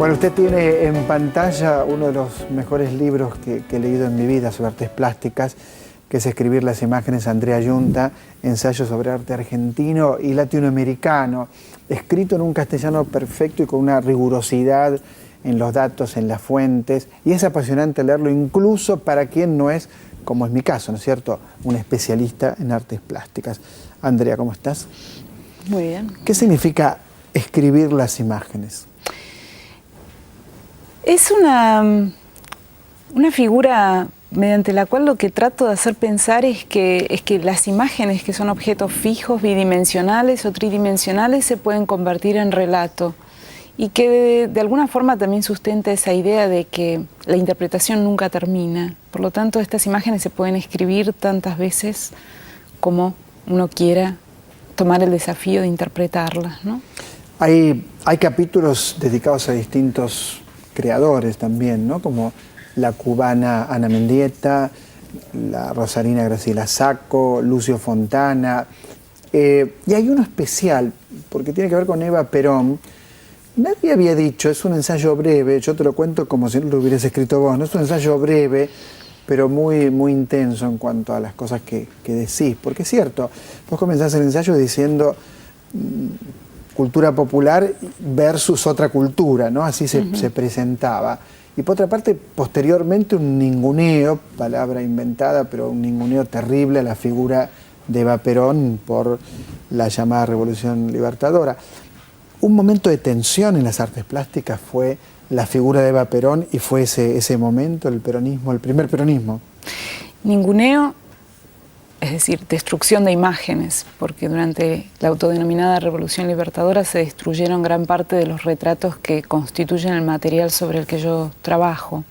Bueno, usted tiene en pantalla uno de los mejores libros que he leído en mi vida sobre artes plásticas, que es Escribir las imágenes, Andrea Yunta, ensayo sobre arte argentino y latinoamericano, escrito en un castellano perfecto y con una rigurosidad en los datos, en las fuentes, y es apasionante leerlo incluso para quien no es, como es mi caso, ¿no es cierto?, un especialista en artes plásticas. Andrea, ¿cómo estás? Muy bien. ¿Qué significa escribir las imágenes? Es una figura mediante la cual lo que trato de hacer pensar es que las imágenes, que son objetos fijos, bidimensionales o tridimensionales, se pueden convertir en relato, y que de alguna forma también sustenta esa idea de que la interpretación nunca termina. Por lo tanto, estas imágenes se pueden escribir tantas veces como uno quiera tomar el desafío de interpretarlas, ¿no? Hay capítulos dedicados a distintos creadores también, ¿no? Como la cubana Ana Mendieta, la rosarina Graciela Sacco, Lucio Fontana, y hay uno especial, porque tiene que ver con Eva Perón. Nadie había dicho, es un ensayo breve, yo te lo cuento como si lo hubieras escrito vos, no es un ensayo breve, pero muy, muy intenso en cuanto a las cosas que decís, porque es cierto, vos comenzás el ensayo diciendo cultura popular versus otra cultura, ¿no? Así se presentaba. Y por otra parte, posteriormente un ninguneo, palabra inventada, pero un ninguneo terrible a la figura de Eva Perón por la llamada Revolución Libertadora. Un momento de tensión en las artes plásticas fue la figura de Eva Perón y fue ese momento, el peronismo, el primer peronismo. Ninguneo, es decir, destrucción de imágenes, porque durante la autodenominada Revolución Libertadora se destruyeron gran parte de los retratos que constituyen el material sobre el que yo trabajo.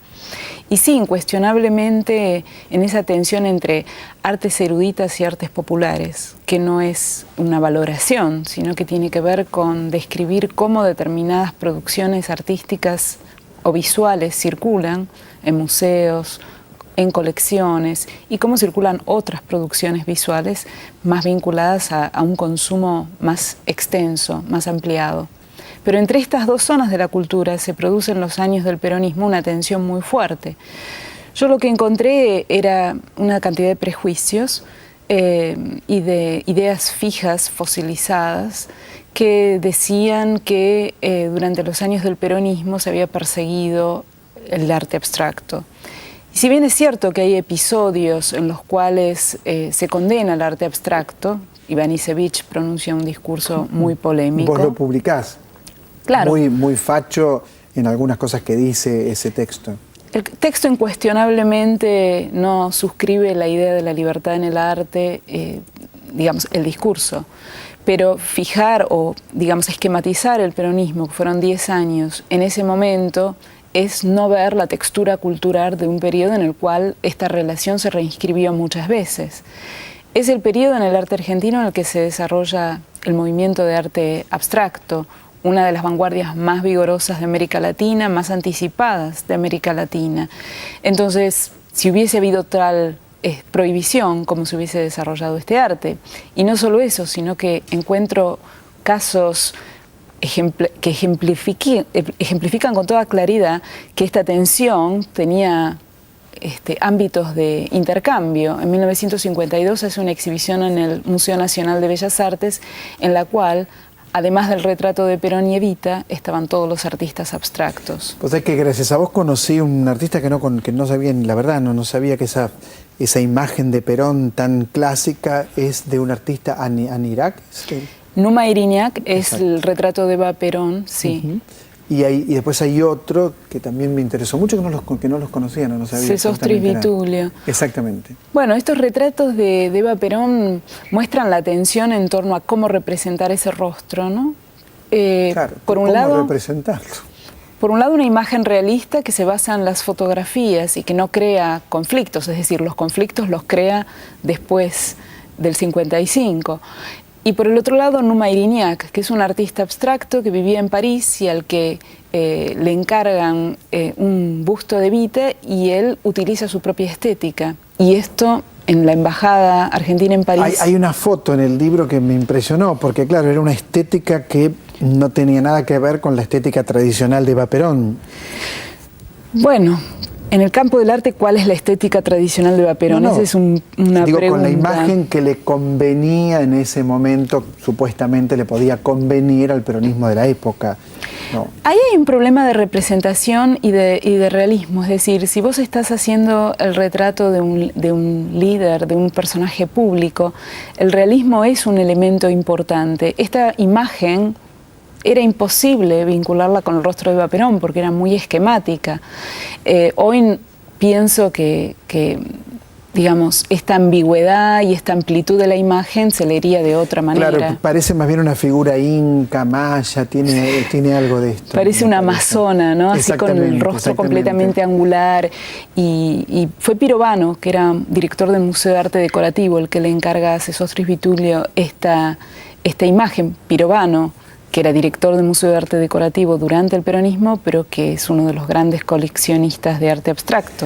Y sí, incuestionablemente en esa tensión entre artes eruditas y artes populares, que no es una valoración, sino que tiene que ver con describir cómo determinadas producciones artísticas o visuales circulan en museos, en colecciones, y cómo circulan otras producciones visuales más vinculadas a un consumo más extenso, más ampliado. Pero entre estas dos zonas de la cultura se produce en los años del peronismo una tensión muy fuerte. Yo lo que encontré era una cantidad de prejuicios y de ideas fijas, fosilizadas, que decían que durante los años del peronismo se había perseguido el arte abstracto. Y si bien es cierto que hay episodios en los cuales se condena el arte abstracto, Ivanišević pronuncia un discurso muy polémico. Vos lo publicás. Claro. Muy facho en algunas cosas que dice ese texto. El texto incuestionablemente no suscribe la idea de la libertad en el arte, digamos, el discurso. Pero fijar o, digamos, esquematizar el peronismo, que fueron 10 años, en ese momento, es no ver la textura cultural de un periodo en el cual esta relación se reinscribió muchas veces. Es el periodo en el arte argentino en el que se desarrolla el movimiento de arte abstracto, una de las vanguardias más vigorosas de América Latina, más anticipadas de América Latina. Entonces, si hubiese habido tal prohibición, ¿cómo se hubiese desarrollado este arte? Y no solo eso, sino que encuentro casos que ejemplifican con toda claridad que esta tensión tenía ámbitos de intercambio. En 1952 hace una exhibición en el Museo Nacional de Bellas Artes en la cual, además del retrato de Perón y Evita, estaban todos los artistas abstractos. Pues es que gracias a vos conocí un artista que no sabía, la verdad, no sabía que esa imagen de Perón tan clásica es de un artista Anirak. Numa Iriñak es el retrato de Eva Perón, sí. Y después hay otro que también me interesó mucho, que no los conocía, no sabía. Sesostris Vitulio. Exactamente. Bueno, estos retratos de Eva Perón muestran la tensión en torno a cómo representar ese rostro, ¿no? Claro, ¿cómo representarlo? Por un lado, una imagen realista que se basa en las fotografías y que no crea conflictos, es decir, los conflictos los crea después del 55. Y por el otro lado, Numa Iriñak, que es un artista abstracto que vivía en París y al que le encargan un busto de Evita y él utiliza su propia estética. Y esto en la embajada argentina en París. Hay una foto en el libro que me impresionó, porque claro, era una estética que no tenía nada que ver con la estética tradicional de Eva Perón. Bueno, en el campo del arte, ¿cuál es la estética tradicional de Eva Perón? Esa es una pregunta. Con la imagen que le convenía en ese momento, supuestamente le podía convenir al peronismo de la época. No. Ahí hay un problema de representación y de realismo, es decir, si vos estás haciendo el retrato de un líder, de un personaje público, el realismo es un elemento importante. Esta imagen era imposible vincularla con el rostro de Eva Perón porque era muy esquemática. Hoy pienso que digamos, esta ambigüedad y esta amplitud de la imagen se leería de otra manera. Claro, parece más bien una figura inca, maya, tiene algo de esto. Parece una amazona, ¿no? Así con el rostro completamente angular. Y fue Pirovano, que era director del Museo de Arte Decorativo, el que le encarga a Sesostris Vitulio esta imagen. Pirovano, que era director del Museo de Arte Decorativo durante el peronismo, pero que es uno de los grandes coleccionistas de arte abstracto.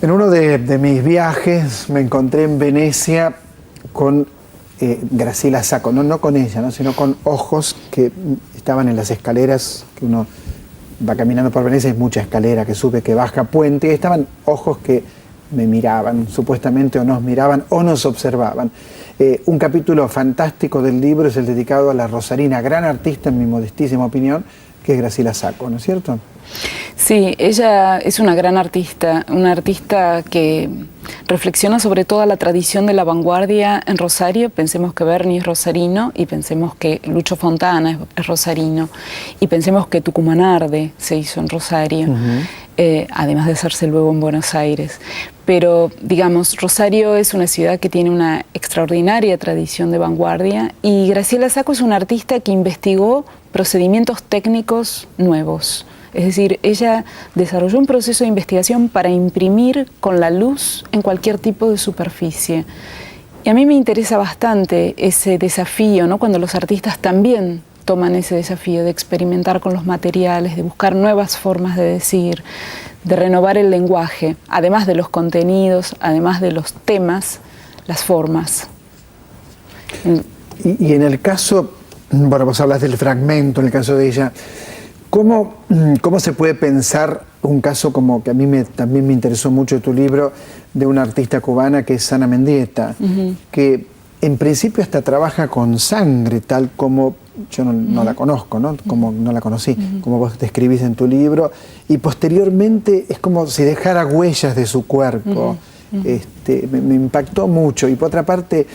En uno de mis viajes me encontré en Venecia con Graciela Sacco, no con ella, ¿no? Sino con ojos que estaban en las escaleras, que uno va caminando por Venecia, hay mucha escalera que sube, que baja puente, y estaban ojos que me miraban, supuestamente, o nos miraban o nos observaban. Un capítulo fantástico del libro es el dedicado a la rosarina, gran artista en mi modestísima opinión, que es Graciela Sacco, ¿no es cierto? Sí, ella es una gran artista, una artista que reflexiona sobre toda la tradición de la vanguardia en Rosario. Pensemos que Berni es rosarino y pensemos que Lucho Fontana es rosarino y pensemos que Tucumán Arde se hizo en Rosario, además de hacerse luego en Buenos Aires. Pero, digamos, Rosario es una ciudad que tiene una extraordinaria tradición de vanguardia y Graciela Sacco es una artista que investigó procedimientos técnicos nuevos. Es decir, ella desarrolló un proceso de investigación para imprimir con la luz en cualquier tipo de superficie. Y a mí me interesa bastante ese desafío, ¿no? Cuando los artistas también toman ese desafío de experimentar con los materiales, de buscar nuevas formas de decir, de renovar el lenguaje, además de los contenidos, además de los temas, las formas. Y en el caso, bueno, vos hablas del fragmento, en el caso de ella, ¿cómo se puede pensar un caso como que a mí también me interesó mucho de tu libro, de una artista cubana que es Ana Mendieta, que en principio hasta trabaja con sangre, tal como yo no la conozco, ¿no? Como no la conocí, como vos describís en tu libro, y posteriormente es como si dejara huellas de su cuerpo. Me impactó mucho. Y por otra parte,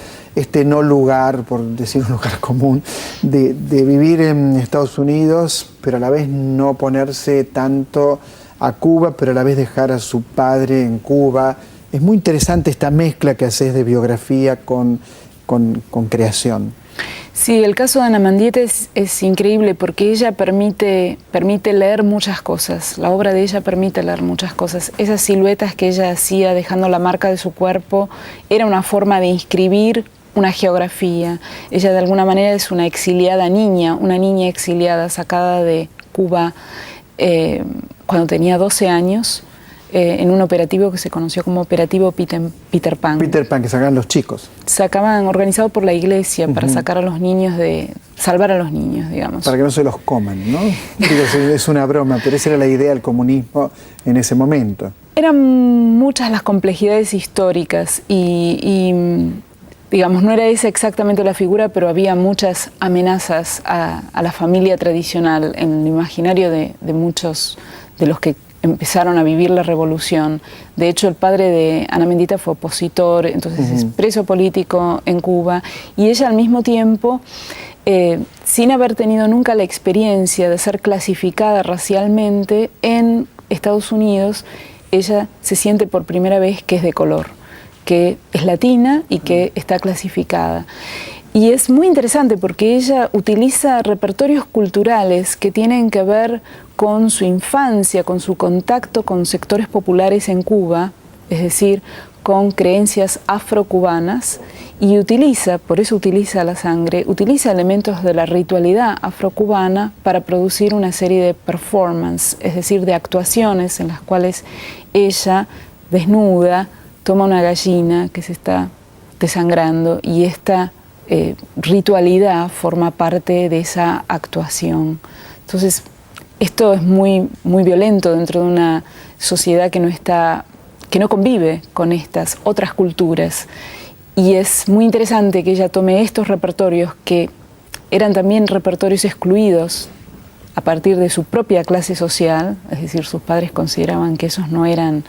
no lugar, por decir un lugar común, de vivir en Estados Unidos, pero a la vez no oponerse tanto a Cuba, pero a la vez dejar a su padre en Cuba. Es muy interesante esta mezcla que haces de biografía con creación. Sí, el caso de Ana Mendieta es increíble porque ella permite leer muchas cosas. La obra de ella permite leer muchas cosas. Esas siluetas que ella hacía dejando la marca de su cuerpo era una forma de inscribir una geografía. Ella de alguna manera es una exiliada niña, una niña exiliada sacada de Cuba cuando tenía 12 años. En un operativo que se conoció como Operativo Peter Pan. Peter Pan, que sacaban los chicos. Sacaban, organizado por la iglesia, para sacar a los niños salvar a los niños, digamos. Para que no se los coman, ¿no? Digo, es una broma, pero esa era la idea del comunismo en ese momento. Eran muchas las complejidades históricas y digamos, no era esa exactamente la figura, pero había muchas amenazas a la familia tradicional en el imaginario de muchos de los que empezaron a vivir la revolución. De hecho, el padre de Ana Mendieta fue opositor, entonces es preso político en Cuba, y ella al mismo tiempo, sin haber tenido nunca la experiencia de ser clasificada racialmente en Estados Unidos, ella se siente por primera vez que es de color, que es latina y que está clasificada. Y es muy interesante porque ella utiliza repertorios culturales que tienen que ver con su infancia, con su contacto con sectores populares en Cuba, es decir, con creencias afrocubanas, y por eso utiliza la sangre, utiliza elementos de la ritualidad afrocubana para producir una serie de performance, es decir, de actuaciones en las cuales ella, desnuda, toma una gallina que se está desangrando y esta ritualidad forma parte de esa actuación. Entonces, esto es muy, muy violento dentro de una sociedad que no convive con estas otras culturas. Y es muy interesante que ella tome estos repertorios que eran también repertorios excluidos a partir de su propia clase social, es decir, sus padres consideraban que esas no eran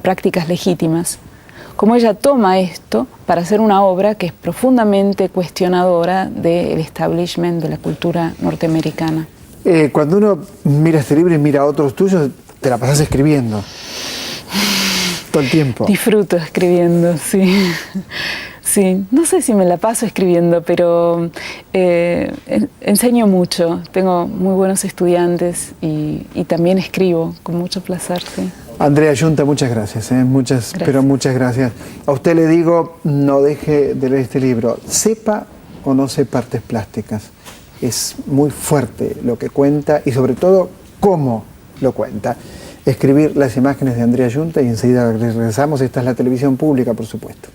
prácticas legítimas. Como ella toma esto para hacer una obra que es profundamente cuestionadora del establishment de la cultura norteamericana. Cuando uno mira este libro y mira otros tuyos, te la pasas escribiendo todo el tiempo. Disfruto escribiendo, sí. Sí, no sé si me la paso escribiendo, pero enseño mucho. Tengo muy buenos estudiantes y también escribo con mucho placer, sí. Andrea Yunta, muchas gracias, pero muchas gracias. A usted le digo, no deje de leer este libro, sepa o no sepa artes plásticas. Es muy fuerte lo que cuenta y sobre todo cómo lo cuenta. Escribir las imágenes de Andrea Yunta y enseguida regresamos. Esta es la televisión pública, por supuesto.